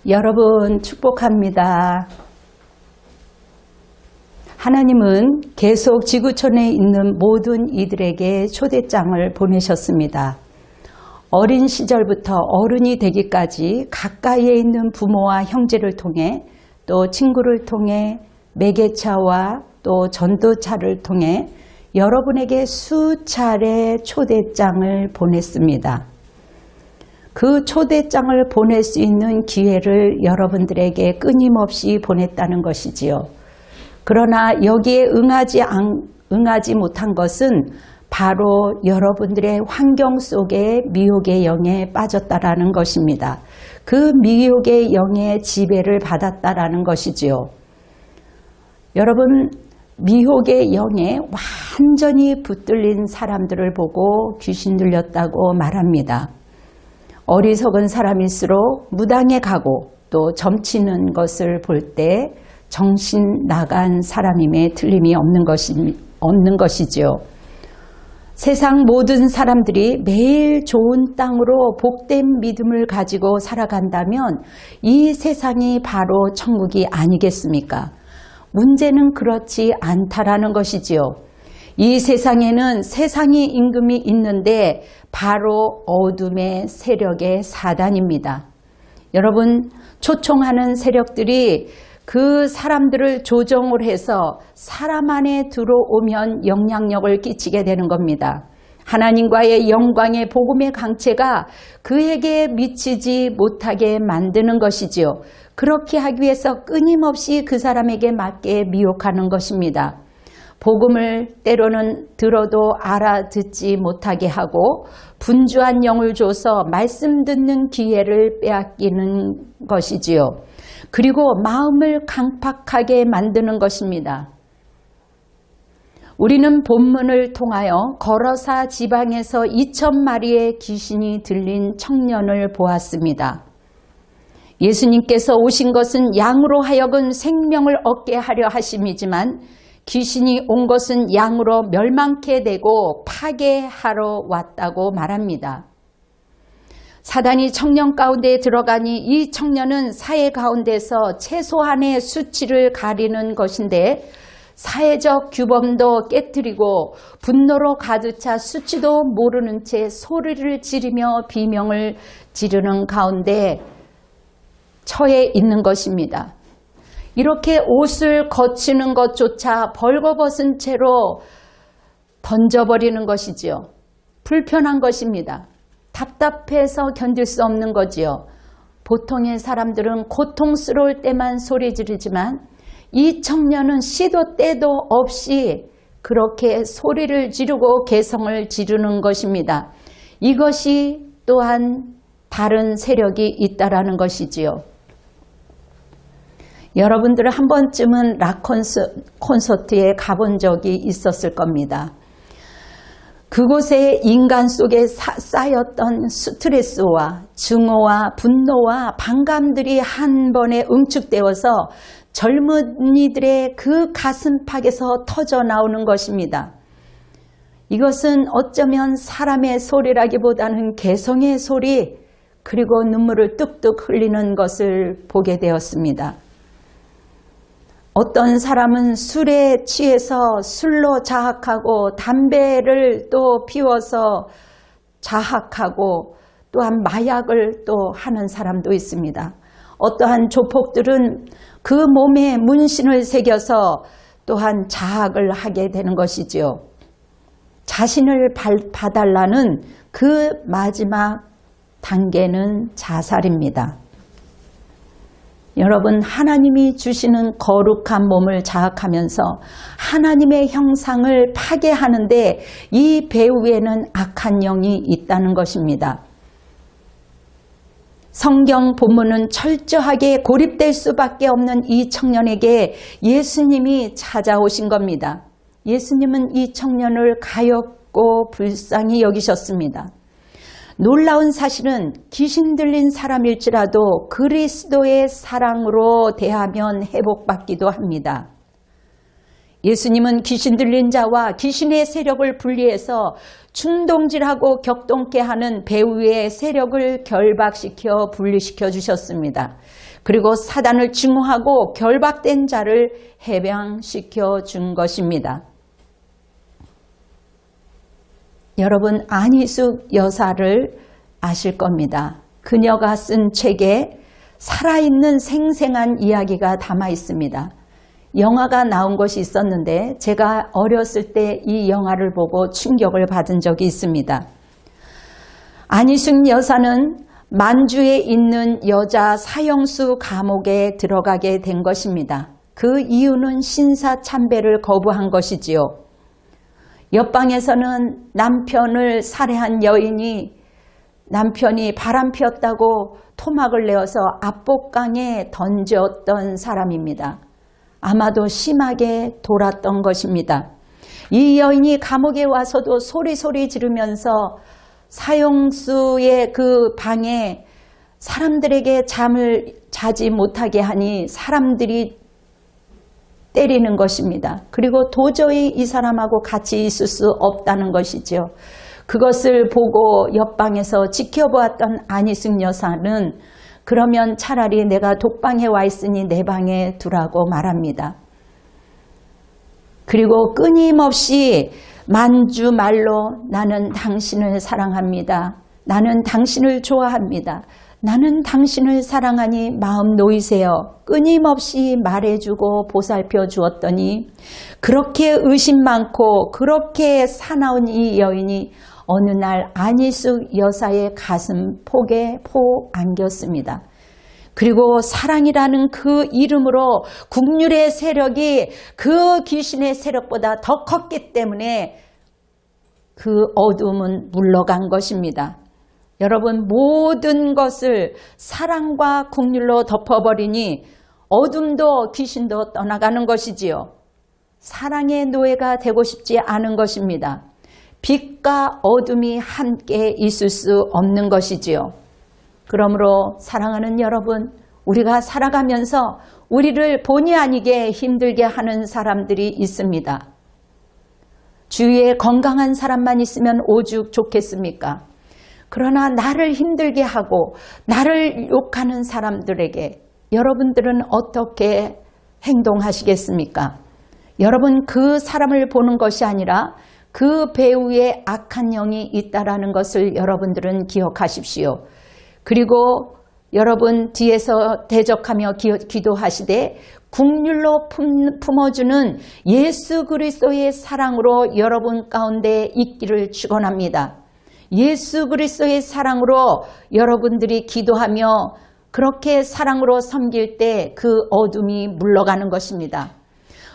여러분 축복합니다. 하나님은 계속 지구촌에 있는 모든 이들에게 초대장을 보내셨습니다. 어린 시절부터 어른이 되기까지 가까이에 있는 부모와 형제를 통해 또 친구를 통해 매개차와 또 전도차를 통해 여러분에게 수차례 초대장을 보냈습니다. 그 초대장을 보낼 수 있는 기회를 여러분들에게 끊임없이 보냈다는 것이지요. 그러나 여기에 응하지 못한 것은 바로 여러분들의 환경 속에 미혹의 영에 빠졌다라는 것입니다. 그 미혹의 영의 지배를 받았다라는 것이지요. 여러분, 미혹의 영에 완전히 붙들린 사람들을 보고 귀신 들렸다고 말합니다. 어리석은 사람일수록 무당에 가고 또 점치는 것을 볼 때 정신 나간 사람임에 틀림이 없는 것이지요. 세상 모든 사람들이 매일 좋은 땅으로 복된 믿음을 가지고 살아간다면 이 세상이 바로 천국이 아니겠습니까? 문제는 그렇지 않다라는 것이지요. 이 세상에는 세상의 임금이 있는데 바로 어둠의 세력의 사단입니다. 여러분, 초청하는 세력들이 그 사람들을 조정을 해서 사람 안에 들어오면 영향력을 끼치게 되는 겁니다. 하나님과의 영광의 복음의 강체가 그에게 미치지 못하게 만드는 것이지요. 그렇게 하기 위해서 끊임없이 그 사람에게 맞게 미혹하는 것입니다. 복음을 때로는 들어도 알아듣지 못하게 하고 분주한 영을 줘서 말씀 듣는 기회를 빼앗기는 것이지요. 그리고 마음을 강팍하게 만드는 것입니다. 우리는 본문을 통하여 거러사 지방에서 2,000마리의 귀신이 들린 청년을 보았습니다. 예수님께서 오신 것은 양으로 하여금 생명을 얻게 하려 하심이지만 귀신이 온 것은 양으로 멸망케 되고 파괴하러 왔다고 말합니다. 사단이 청년 가운데 들어가니 이 청년은 사회 가운데서 최소한의 수치를 가리는 것인데 사회적 규범도 깨뜨리고 분노로 가득 차 수치도 모르는 채 소리를 지르며 비명을 지르는 가운데 처해 있는 것입니다. 이렇게 옷을 거치는 것조차 벌거벗은 채로 던져버리는 것이지요. 불편한 것입니다. 답답해서 견딜 수 없는 거지요. 보통의 사람들은 고통스러울 때만 소리 지르지만 이 청년은 시도 때도 없이 그렇게 소리를 지르고 개성을 지르는 것입니다. 이것이 또한 다른 세력이 있다라는 것이지요. 여러분들은 한 번쯤은 락 콘서트에 가본 적이 있었을 겁니다. 그곳에 인간 속에 쌓였던 스트레스와 증오와 분노와 반감들이 한 번에 응축되어서 젊은이들의 그 가슴팍에서 터져 나오는 것입니다. 이것은 어쩌면 사람의 소리라기보다는 개성의 소리, 그리고 눈물을 뚝뚝 흘리는 것을 보게 되었습니다. 어떤 사람은 술에 취해서 술로 자학하고 담배를 또 피워서 자학하고 또한 마약을 또 하는 사람도 있습니다. 어떠한 조폭들은 그 몸에 문신을 새겨서 또한 자학을 하게 되는 것이지요. 자신을 봐달라는 그 마지막 단계는 자살입니다. 여러분, 하나님이 주시는 거룩한 몸을 자학하면서 하나님의 형상을 파괴하는데 이 배후에는 악한 영이 있다는 것입니다. 성경 본문은 철저하게 고립될 수밖에 없는 이 청년에게 예수님이 찾아오신 겁니다. 예수님은 이 청년을 가엾고 불쌍히 여기셨습니다. 놀라운 사실은 귀신 들린 사람일지라도 그리스도의 사랑으로 대하면 회복받기도 합니다. 예수님은 귀신 들린 자와 귀신의 세력을 분리해서 충동질하고 격동케 하는 배후의 세력을 결박시켜 분리시켜 주셨습니다. 그리고 사단을 증오하고 결박된 자를 해방시켜 준 것입니다. 여러분, 안희숙 여사를 아실 겁니다. 그녀가 쓴 책에 살아있는 생생한 이야기가 담아 있습니다. 영화가 나온 것이 있었는데 제가 어렸을 때 이 영화를 보고 충격을 받은 적이 있습니다. 안희숙 여사는 만주에 있는 여자 사형수 감옥에 들어가게 된 것입니다. 그 이유는 신사참배를 거부한 것이지요. 옆방에서는 남편을 살해한 여인이 남편이 바람 피웠다고 토막을 내어서 압복강에 던졌던 사람입니다. 아마도 심하게 돌았던 것입니다. 이 여인이 감옥에 와서도 소리소리 지르면서 사형수의 그 방에 사람들에게 잠을 자지 못하게 하니 사람들이 때리는 것입니다. 그리고 도저히 이 사람하고 같이 있을 수 없다는 것이죠. 그것을 보고 옆방에서 지켜보았던 안희숙 여사는 그러면 차라리 내가 독방에 와 있으니 내 방에 두라고 말합니다. 그리고 끊임없이 만주 말로 나는 당신을 사랑합니다. 나는 당신을 좋아합니다. 나는 당신을 사랑하니 마음 놓이세요. 끊임없이 말해주고 보살펴 주었더니 그렇게 의심 많고 그렇게 사나운 이 여인이 어느 날 안희숙 여사의 가슴 폭에 포 안겼습니다. 그리고 사랑이라는 그 이름으로 국률의 세력이 그 귀신의 세력보다 더 컸기 때문에 그 어둠은 물러간 것입니다. 여러분, 모든 것을 사랑과 국률로 덮어버리니 어둠도 귀신도 떠나가는 것이지요. 사랑의 노예가 되고 싶지 않은 것입니다. 빛과 어둠이 함께 있을 수 없는 것이지요. 그러므로 사랑하는 여러분, 우리가 살아가면서 우리를 본의 아니게 힘들게 하는 사람들이 있습니다. 주위에 건강한 사람만 있으면 오죽 좋겠습니까? 그러나 나를 힘들게 하고 나를 욕하는 사람들에게 여러분들은 어떻게 행동하시겠습니까? 여러분, 그 사람을 보는 것이 아니라 그 배후에 악한 영이 있다라는 것을 여러분들은 기억하십시오. 그리고 여러분 뒤에서 대적하며 기도하시되 국률로 품어주는 예수 그리스도의 사랑으로 여러분 가운데 있기를 축원합니다. 예수 그리스도의 사랑으로 여러분들이 기도하며 그렇게 사랑으로 섬길 때 그 어둠이 물러가는 것입니다.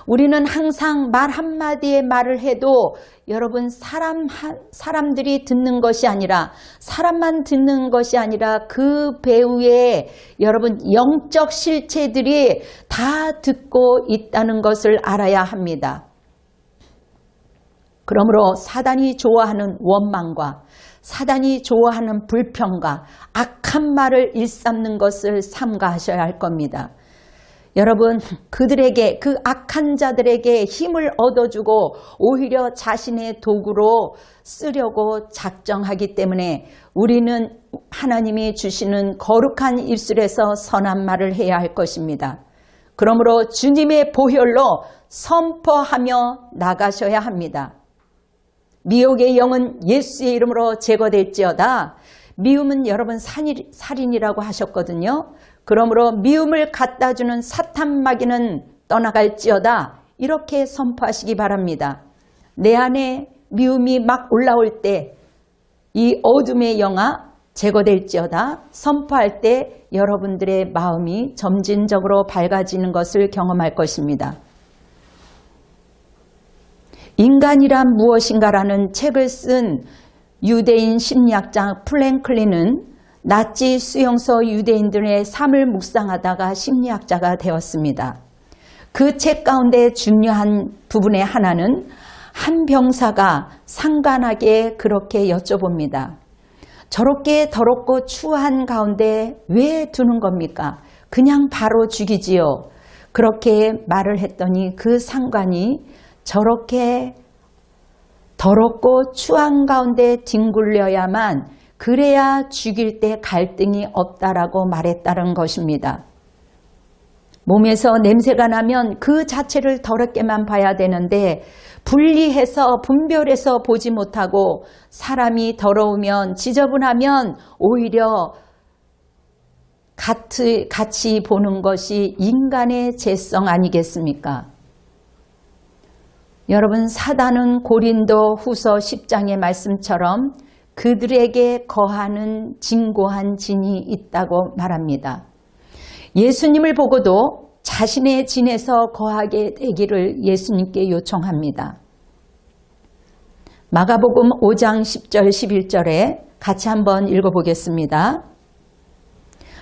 우리는 항상 말 한마디의 말을 해도 여러분 사람들이 듣는 것이 아니라 사람만 듣는 것이 아니라 그 배후에 여러분 영적 실체들이 다 듣고 있다는 것을 알아야 합니다. 그러므로 사단이 좋아하는 원망과 사단이 좋아하는 불평과 악한 말을 일삼는 것을 삼가하셔야 할 겁니다. 여러분, 그들에게, 그 악한 자들에게 힘을 얻어주고 오히려 자신의 도구로 쓰려고 작정하기 때문에 우리는 하나님이 주시는 거룩한 입술에서 선한 말을 해야 할 것입니다. 그러므로 주님의 보혈로 선포하며 나가셔야 합니다. 미혹의 영은 예수의 이름으로 제거될지어다. 미움은 여러분 살인이라고 하셨거든요. 그러므로 미움을 갖다주는 사탄 마귀는 떠나갈지어다. 이렇게 선포하시기 바랍니다. 내 안에 미움이 막 올라올 때 이 어둠의 영아 제거될지어다. 선포할 때 여러분들의 마음이 점진적으로 밝아지는 것을 경험할 것입니다. 인간이란 무엇인가라는 책을 쓴 유대인 심리학자 프랭클린은 나치 수용소 유대인들의 삶을 묵상하다가 심리학자가 되었습니다. 그 책 가운데 중요한 부분의 하나는 한 병사가 상관하게 그렇게 여쭤봅니다. 저렇게 더럽고 추한 가운데 왜 두는 겁니까? 그냥 바로 죽이지요. 그렇게 말을 했더니 그 상관이 저렇게 더럽고 추한 가운데 뒹굴려야만 그래야 죽일 때 갈등이 없다라고 말했다는 것입니다. 몸에서 냄새가 나면 그 자체를 더럽게만 봐야 되는데 분리해서 분별해서 보지 못하고 사람이 더러우면 지저분하면 오히려 같이 보는 것이 인간의 죄성 아니겠습니까? 여러분, 사단은 고린도 후서 10장의 말씀처럼 그들에게 거하는 진고한 진이 있다고 말합니다. 예수님을 보고도 자신의 진에서 거하게 되기를 예수님께 요청합니다. 마가복음 5장 10절 11절에 같이 한번 읽어보겠습니다.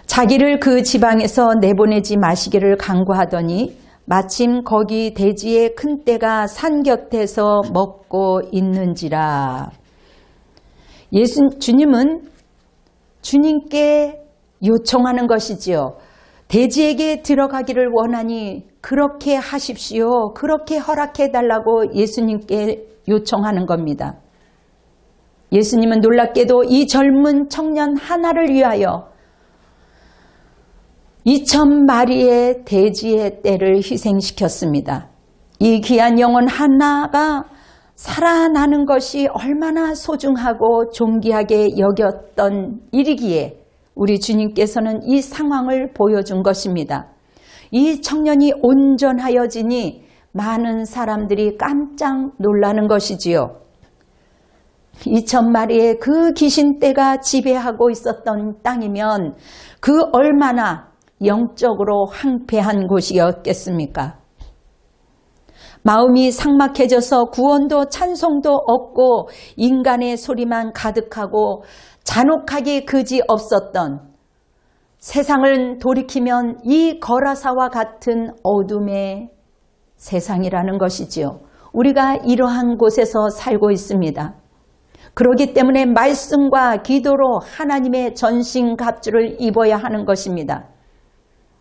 자기를 그 지방에서 내보내지 마시기를 간구하더니 마침 거기 대지에 큰 떼가 산 곁에서 먹고 있는지라. 주님은 주님께 요청하는 것이지요. 대지에게 들어가기를 원하니 그렇게 하십시오. 그렇게 허락해 달라고 예수님께 요청하는 겁니다. 예수님은 놀랍게도 이 젊은 청년 하나를 위하여 2,000마리의 돼지의 떼를 희생시켰습니다. 이 귀한 영혼 하나가 살아나는 것이 얼마나 소중하고 존귀하게 여겼던 일이기에 우리 주님께서는 이 상황을 보여준 것입니다. 이 청년이 온전하여지니 많은 사람들이 깜짝 놀라는 것이지요. 2,000마리의 그 귀신떼가 지배하고 있었던 땅이면 그 얼마나 영적으로 황폐한 곳이었겠습니까? 마음이 삭막해져서 구원도 찬송도 없고 인간의 소리만 가득하고 잔혹하기 그지 없었던 세상을 돌이키면 이 거라사와 같은 어둠의 세상이라는 것이지요. 우리가 이러한 곳에서 살고 있습니다. 그렇기 때문에 말씀과 기도로 하나님의 전신갑주를 입어야 하는 것입니다.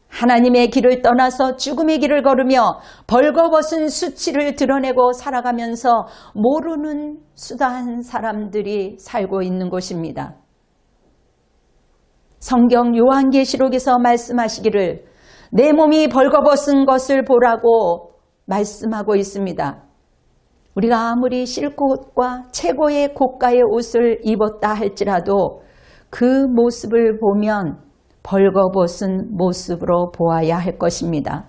하나님의 길을 떠나서 죽음의 길을 걸으며 벌거벗은 수치를 드러내고 살아가면서 모르는 수다한 사람들이 살고 있는 곳입니다. 성경 요한계시록에서 말씀하시기를 내 몸이 벌거벗은 것을 보라고 말씀하고 있습니다. 우리가 아무리 실컷과 최고의 고가의 옷을 입었다 할지라도 그 모습을 보면 벌거벗은 모습으로 보아야 할 것입니다.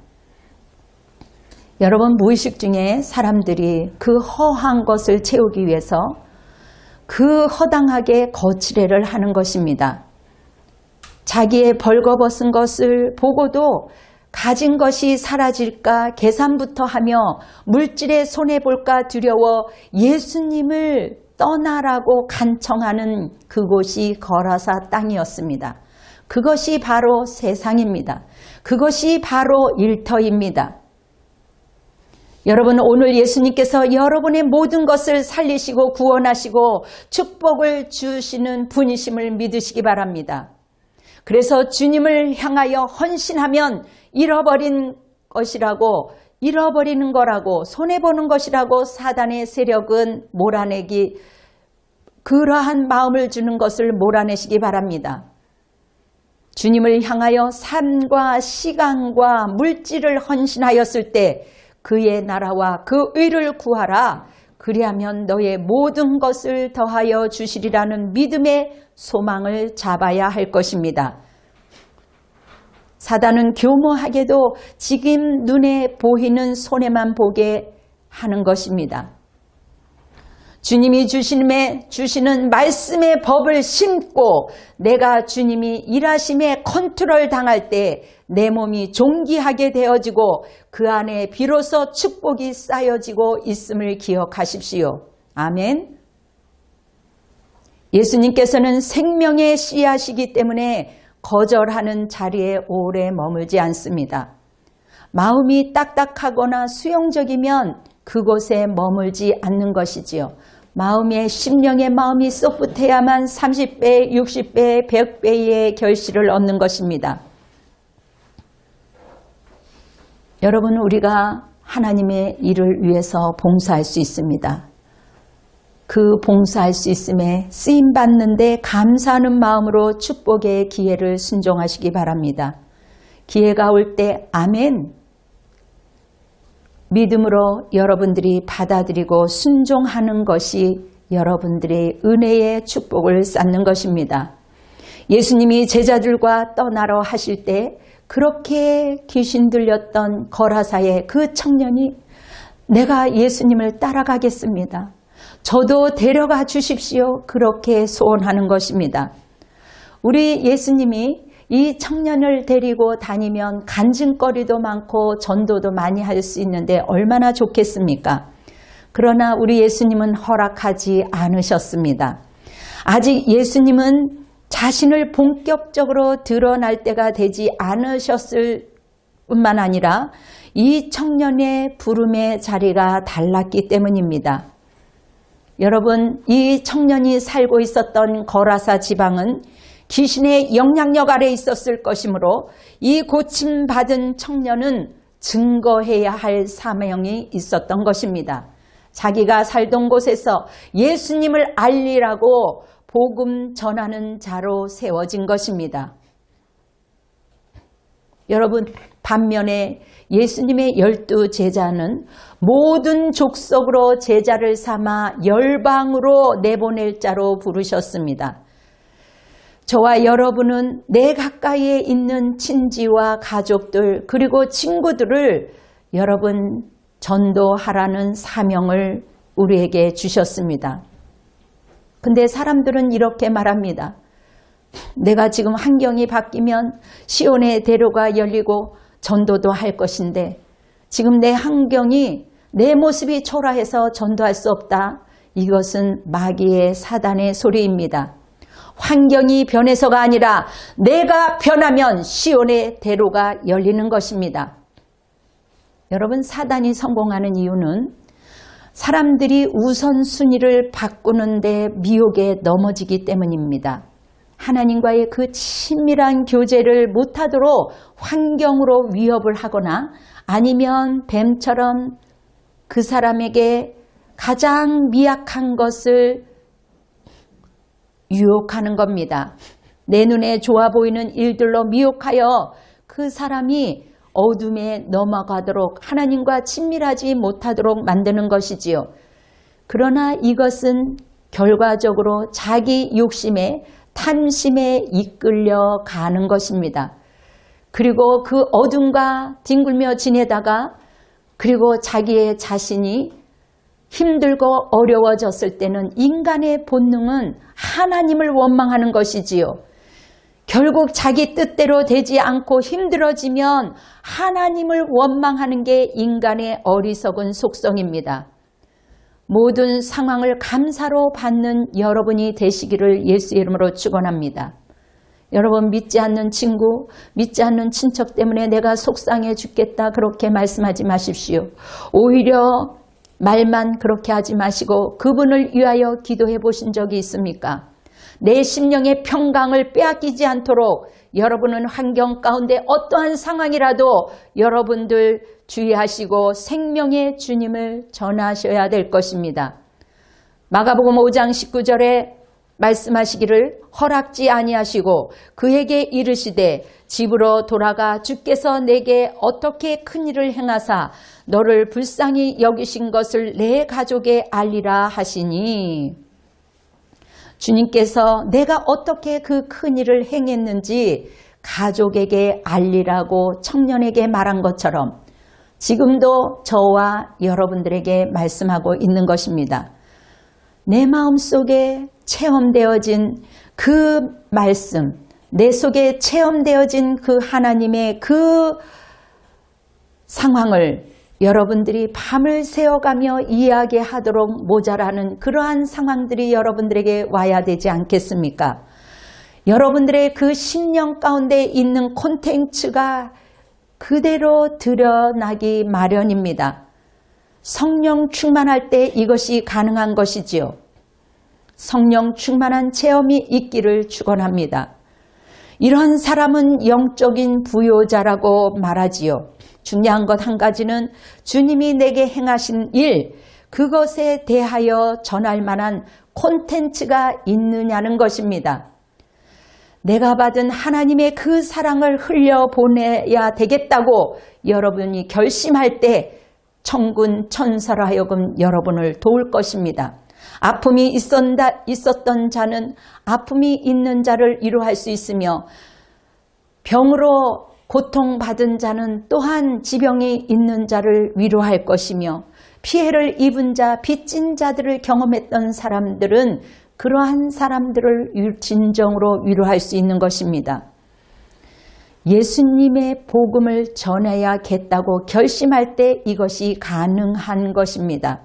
여러분, 무의식 중에 사람들이 그 허한 것을 채우기 위해서 그 허당하게 거칠애를 하는 것입니다. 자기의 벌거벗은 것을 보고도 가진 것이 사라질까 계산부터 하며 물질에 손해볼까 두려워 예수님을 떠나라고 간청하는 그곳이 거라사 땅이었습니다. 그것이 바로 세상입니다. 그것이 바로 일터입니다. 여러분, 오늘 예수님께서 여러분의 모든 것을 살리시고 구원하시고 축복을 주시는 분이심을 믿으시기 바랍니다. 그래서 주님을 향하여 헌신하면 잃어버린 것이라고, 잃어버리는 거라고, 손해보는 것이라고 사단의 세력은 몰아내기, 그러한 마음을 주는 것을 몰아내시기 바랍니다. 주님을 향하여 삶과 시간과 물질을 헌신하였을 때 그의 나라와 그 의를 구하라. 그리하면 너의 모든 것을 더하여 주시리라는 믿음의 소망을 잡아야 할 것입니다. 사단은 교묘하게도 지금 눈에 보이는 손해만 보게 하는 것입니다. 주님이 주시는 말씀의 법을 심고 내가 주님이 일하심에 컨트롤 당할 때 내 몸이 존귀하게 되어지고 그 안에 비로소 축복이 쌓여지고 있음을 기억하십시오. 아멘. 예수님께서는 생명의 씨앗이기 때문에 거절하는 자리에 오래 머물지 않습니다. 마음이 딱딱하거나 수용적이면 그곳에 머물지 않는 것이지요. 마음의 심령의 마음이 쏙붙어야만 30배, 60배, 100배의 결실을 얻는 것입니다. 여러분, 우리가 하나님의 일을 위해서 봉사할 수 있습니다. 그 봉사할 수 있음에 쓰임받는데 감사하는 마음으로 축복의 기회를 순종하시기 바랍니다. 기회가 올 때 아멘, 믿음으로 여러분들이 받아들이고 순종하는 것이 여러분들의 은혜의 축복을 쌓는 것입니다. 예수님이 제자들과 떠나러 하실 때 그렇게 귀신 들렸던 거라사의 그 청년이 내가 예수님을 따라가겠습니다. 저도 데려가 주십시오. 그렇게 소원하는 것입니다. 우리 예수님이 이 청년을 데리고 다니면 간증거리도 많고 전도도 많이 할 수 있는데 얼마나 좋겠습니까? 그러나 우리 예수님은 허락하지 않으셨습니다. 아직 예수님은 자신을 본격적으로 드러날 때가 되지 않으셨을 뿐만 아니라 이 청년의 부름의 자리가 달랐기 때문입니다. 여러분, 이 청년이 살고 있었던 거라사 지방은 귀신의 영향력 아래 있었을 것이므로 이 고침받은 청년은 증거해야 할 사명이 있었던 것입니다. 자기가 살던 곳에서 예수님을 알리라고 복음 전하는 자로 세워진 것입니다. 여러분, 반면에 예수님의 12 제자는 모든 족속으로 제자를 삼아 열방으로 내보낼 자로 부르셨습니다. 저와 여러분은 내 가까이에 있는 친지와 가족들 그리고 친구들을 여러분 전도하라는 사명을 우리에게 주셨습니다. 근데 사람들은 이렇게 말합니다. 내가 지금 환경이 바뀌면 시온의 대로가 열리고 전도도 할 것인데 지금 내 환경이 내 모습이 초라해서 전도할 수 없다. 이것은 마귀의 사단의 소리입니다. 환경이 변해서가 아니라 내가 변하면 시온의 대로가 열리는 것입니다. 여러분, 사단이 성공하는 이유는 사람들이 우선순위를 바꾸는데 미혹에 넘어지기 때문입니다. 하나님과의 그 친밀한 교제를 못하도록 환경으로 위협을 하거나 아니면 뱀처럼 그 사람에게 가장 미약한 것을 유혹하는 겁니다. 내 눈에 좋아 보이는 일들로 미혹하여 그 사람이 어둠에 넘어가도록 하나님과 친밀하지 못하도록 만드는 것이지요. 그러나 이것은 결과적으로 자기 욕심에 탐심에 이끌려 가는 것입니다. 그리고 그 어둠과 뒹굴며 지내다가 그리고 자기의 자신이 힘들고 어려워졌을 때는 인간의 본능은 하나님을 원망하는 것이지요. 결국 자기 뜻대로 되지 않고 힘들어지면 하나님을 원망하는 게 인간의 어리석은 속성입니다. 모든 상황을 감사로 받는 여러분이 되시기를 예수의 이름으로 축원합니다. 여러분, 믿지 않는 친구, 믿지 않는 친척 때문에 내가 속상해 죽겠다 그렇게 말씀하지 마십시오. 오히려 말만 그렇게 하지 마시고 그분을 위하여 기도해 보신 적이 있습니까? 내 심령의 평강을 빼앗기지 않도록 여러분은 환경 가운데 어떠한 상황이라도 여러분들 주의하시고 생명의 주님을 전하셔야 될 것입니다. 마가복음 5장 19절에 말씀하시기를 허락지 아니하시고 그에게 이르시되 집으로 돌아가 주께서 내게 어떻게 큰 일을 행하사 너를 불쌍히 여기신 것을 내 가족에 알리라 하시니, 주님께서 내가 어떻게 그 큰 일을 행했는지 가족에게 알리라고 청년에게 말한 것처럼 지금도 저와 여러분들에게 말씀하고 있는 것입니다. 내 마음속에 체험되어진 그 말씀, 내 속에 체험되어진 그 하나님의 그 상황을 여러분들이 밤을 새워가며 이야기하도록 모자라는 그러한 상황들이 여러분들에게 와야 되지 않겠습니까? 여러분들의 그 심령 가운데 있는 콘텐츠가 그대로 드러나기 마련입니다. 성령 충만할 때 이것이 가능한 것이지요. 성령 충만한 체험이 있기를 축원합니다. 이런 사람은 영적인 부요자라고 말하지요. 중요한 것 한 가지는 주님이 내게 행하신 일, 그것에 대하여 전할 만한 콘텐츠가 있느냐는 것입니다. 내가 받은 하나님의 그 사랑을 흘려보내야 되겠다고 여러분이 결심할 때 천군 천사로 하여금 여러분을 도울 것입니다. 아픔이 있었던 자는 아픔이 있는 자를 위로할 수 있으며 병으로 고통받은 자는 또한 지병이 있는 자를 위로할 것이며 피해를 입은 자, 빚진 자들을 경험했던 사람들은 그러한 사람들을 진정으로 위로할 수 있는 것입니다. 예수님의 복음을 전해야겠다고 결심할 때 이것이 가능한 것입니다.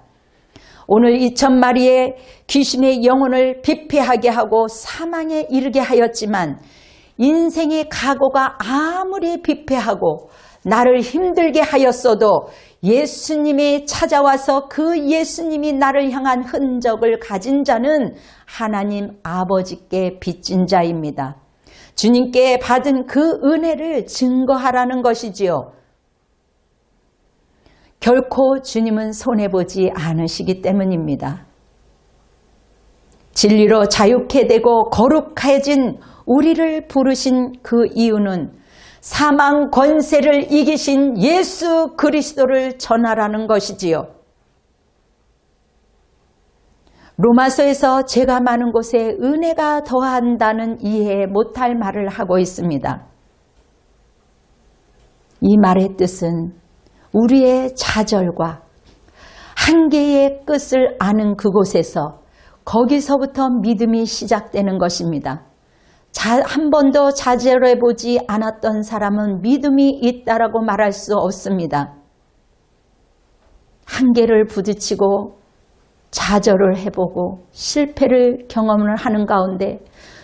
오늘 2000마리의 귀신의 영혼을 피폐하게 하고 사망에 이르게 하였지만 인생의 각오가 아무리 피폐하고 나를 힘들게 하였어도 예수님이 찾아와서 그 예수님이 나를 향한 흔적을 가진 자는 하나님 아버지께 빚진 자입니다. 주님께 받은 그 은혜를 증거하라는 것이지요. 결코 주님은 손해보지 않으시기 때문입니다. 진리로 자유케 되고 거룩해진 우리를 부르신 그 이유는 사망 권세를 이기신 예수 그리스도를 전하라는 것이지요. 로마서에서 죄가 많은 곳에 은혜가 더한다는 이해 못할 말을 하고 있습니다. 이 말의 뜻은 우리의 좌절과 한계의 끝을 아는 그곳에서 거기서부터 믿음이 시작되는 것입니다. 한 번도 좌절해보지 않았던 사람은 믿음이 있다라고 말할 수 없습니다. 한계를 부딪히고 좌절을 해보고 실패를 경험을 하는 가운데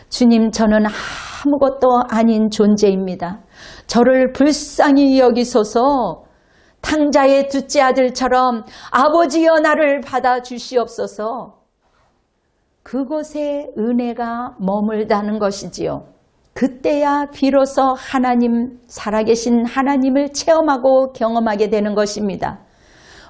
주님, 저는 아무것도 아닌 존재입니다. 저를 불쌍히 여기소서. 탕자의 둘째 아들처럼 아버지여 나를 받아주시옵소서. 그곳에 은혜가 머물다는 것이지요. 그때야 비로소 하나님, 살아계신 하나님을 체험하고 경험하게 되는 것입니다.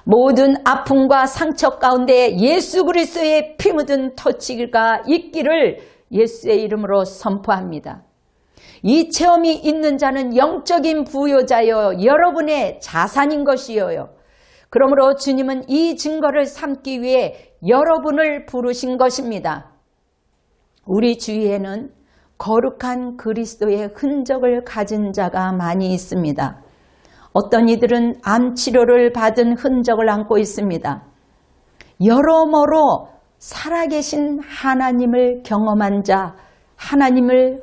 모든 아픔과 상처 가운데 예수 그리스도의 피 묻은 터치가 있기를 예수의 이름으로 선포합니다. 이 체험이 있는 자는 영적인 부요자여 여러분의 자산인 것이요. 그러므로 주님은 이 증거를 삼기 위해 여러분을 부르신 것입니다. 우리 주위에는 거룩한 그리스도의 흔적을 가진 자가 많이 있습니다. 어떤 이들은 암 치료를 받은 흔적을 안고 있습니다. 여러모로 살아계신 하나님을 경험한 자, 하나님을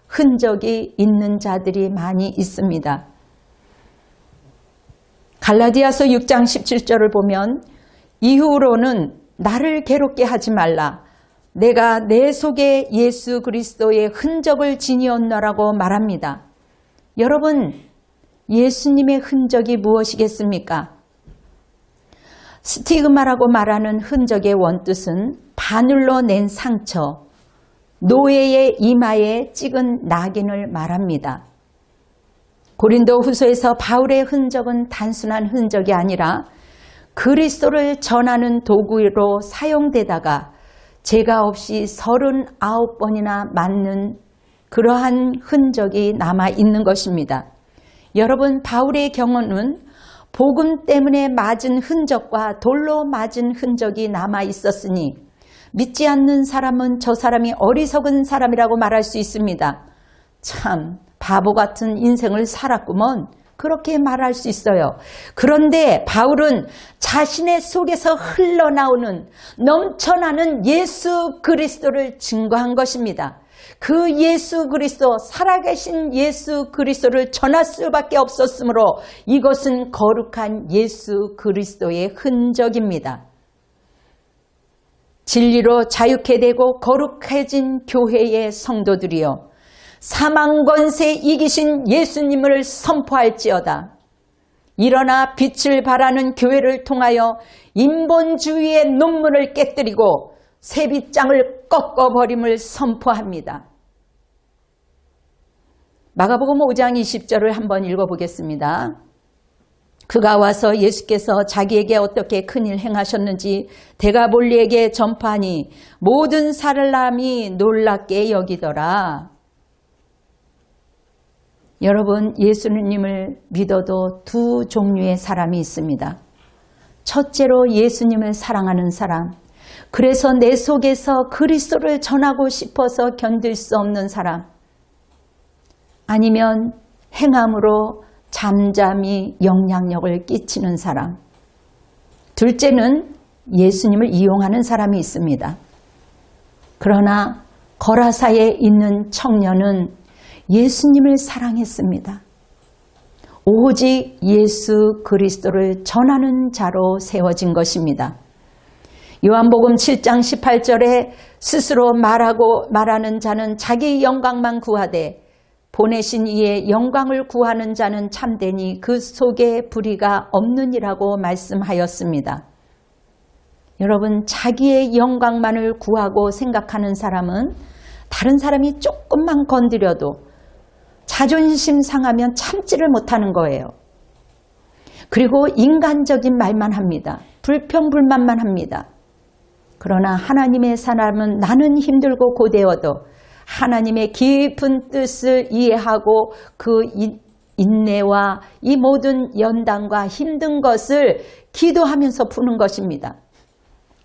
흔적이 있는 자들이 많이 있습니다. 갈라디아서 6장 17절을 보면 이후로는 나를 괴롭게 하지 말라. 내가 내 속에 예수 그리스도의 흔적을 지니었노라고 말합니다. 여러분, 예수님의 흔적이 무엇이겠습니까? 스티그마라고 말하는 흔적의 원뜻은 바늘로 낸 상처, 노예의 이마에 찍은 낙인을 말합니다. 고린도 후서에서 바울의 흔적은 단순한 흔적이 아니라 그리스도를 전하는 도구로 사용되다가 죄가 없이 39번이나 맞는 그러한 흔적이 남아있는 것입니다. 여러분, 바울의 경우는 복음 때문에 맞은 흔적과 돌로 맞은 흔적이 남아있었으니 믿지 않는 사람은 저 사람이 어리석은 사람이라고 말할 수 있습니다. 참 바보 같은 인생을 살았구먼, 그렇게 말할 수 있어요. 그런데 바울은 자신의 속에서 흘러나오는 넘쳐나는 예수 그리스도를 증거한 것입니다. 그 예수 그리스도, 살아계신 예수 그리스도를 전할 수밖에 없었으므로 이것은 거룩한 예수 그리스도의 흔적입니다. 진리로 자유케 되고 거룩해진 교회의 성도들이여, 사망 권세 이기신 예수님을 선포할지어다. 일어나 빛을 발하는 교회를 통하여 인본주의의 논문을 깨뜨리고 세빛장을 꺾어버림을 선포합니다. 마가복음 5장 20절을 한번 읽어보겠습니다. 그가 와서 예수께서 자기에게 어떻게 큰일 행하셨는지 데가볼리에게 전파하니 모든 사람이 놀랍게 여기더라. 여러분, 예수님을 믿어도 두 종류의 사람이 있습니다. 첫째로 예수님을 사랑하는 사람, 그래서 내 속에서 그리스도를 전하고 싶어서 견딜 수 없는 사람, 아니면 행함으로 잠잠히 영향력을 끼치는 사람. 둘째는 예수님을 이용하는 사람이 있습니다. 그러나 거라사에 있는 청년은 예수님을 사랑했습니다. 오직 예수 그리스도를 전하는 자로 세워진 것입니다. 요한복음 7장 18절에 스스로 말하는 자는 자기의 영광만 구하되 보내신 이의 영광을 구하는 자는 참되니 그 속에 불의가 없느니라고 말씀하였습니다. 여러분, 자기의 영광만을 구하고 생각하는 사람은 다른 사람이 조금만 건드려도 자존심 상하면 참지를 못하는 거예요. 그리고 인간적인 말만 합니다. 불평불만만 합니다. 그러나 하나님의 사람은 나는 힘들고 고되어도 하나님의 깊은 뜻을 이해하고 그 인내와 이 모든 연단과 힘든 것을 기도하면서 푸는 것입니다.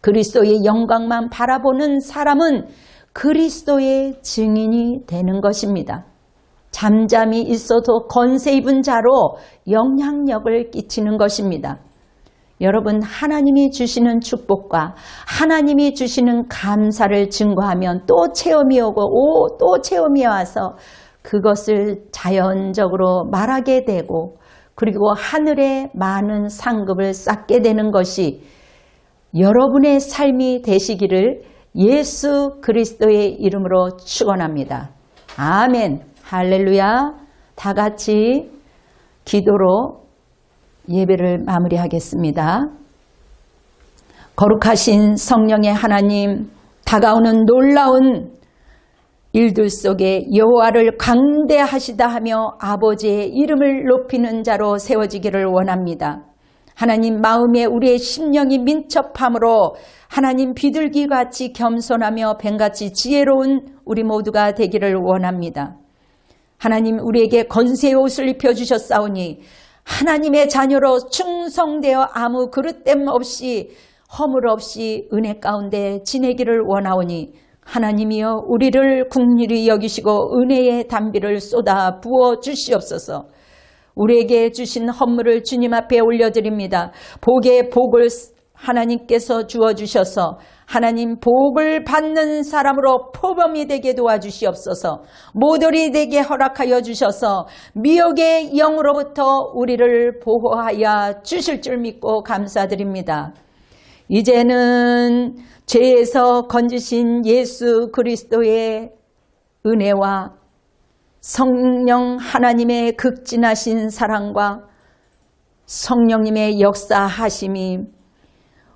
그리스도의 영광만 바라보는 사람은 그리스도의 증인이 되는 것입니다. 잠잠히 있어도 권세 입은 자로 영향력을 끼치는 것입니다. 여러분, 하나님이 주시는 축복과 하나님이 주시는 감사를 증거하면 또 체험이 오고 또 체험이 와서 그것을 자연적으로 말하게 되고 그리고 하늘에 많은 상급을 쌓게 되는 것이 여러분의 삶이 되시기를 예수 그리스도의 이름으로 축원합니다. 아멘. 할렐루야. 다 같이 기도로 예배를 마무리하겠습니다. 거룩하신 성령의 하나님, 다가오는 놀라운 일들 속에 여호와를 강대하시다 하며 아버지의 이름을 높이는 자로 세워지기를 원합니다. 하나님, 마음에 우리의 심령이 민첩함으로 하나님 비둘기같이 겸손하며 뱀같이 지혜로운 우리 모두가 되기를 원합니다. 하나님, 우리에게 권세의 옷을 입혀주셨사오니 하나님의 자녀로 충성되어 아무 그릇됨 없이 허물 없이 은혜 가운데 지내기를 원하오니 하나님이여 우리를 긍휼히 여기시고 은혜의 담비를 쏟아 부어 주시옵소서. 우리에게 주신 헌물을 주님 앞에 올려드립니다. 복의 복을 하나님께서 주어주셔서 하나님 복을 받는 사람으로 표범이 되게 도와주시옵소서. 모돌이 되게 허락하여 주셔서 미혹의 영으로부터 우리를 보호하여 주실 줄 믿고 감사드립니다. 이제는 죄에서 건지신 예수 그리스도의 은혜와 성령 하나님의 극진하신 사랑과 성령님의 역사하심이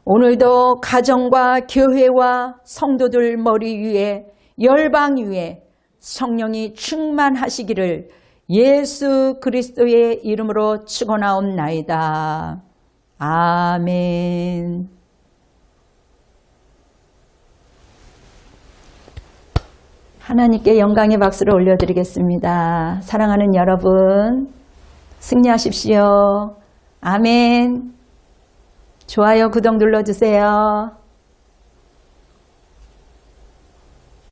오늘도 가정과 교회와 성도들 머리 위에 열방 위에 성령이 충만하시기를 예수 그리스도의 이름으로 축원하옵나이다. 아멘. 하나님께 영광의 박수를 올려드리겠습니다. 사랑하는 여러분, 승리하십시오. 아멘. 좋아요, 구독 눌러주세요.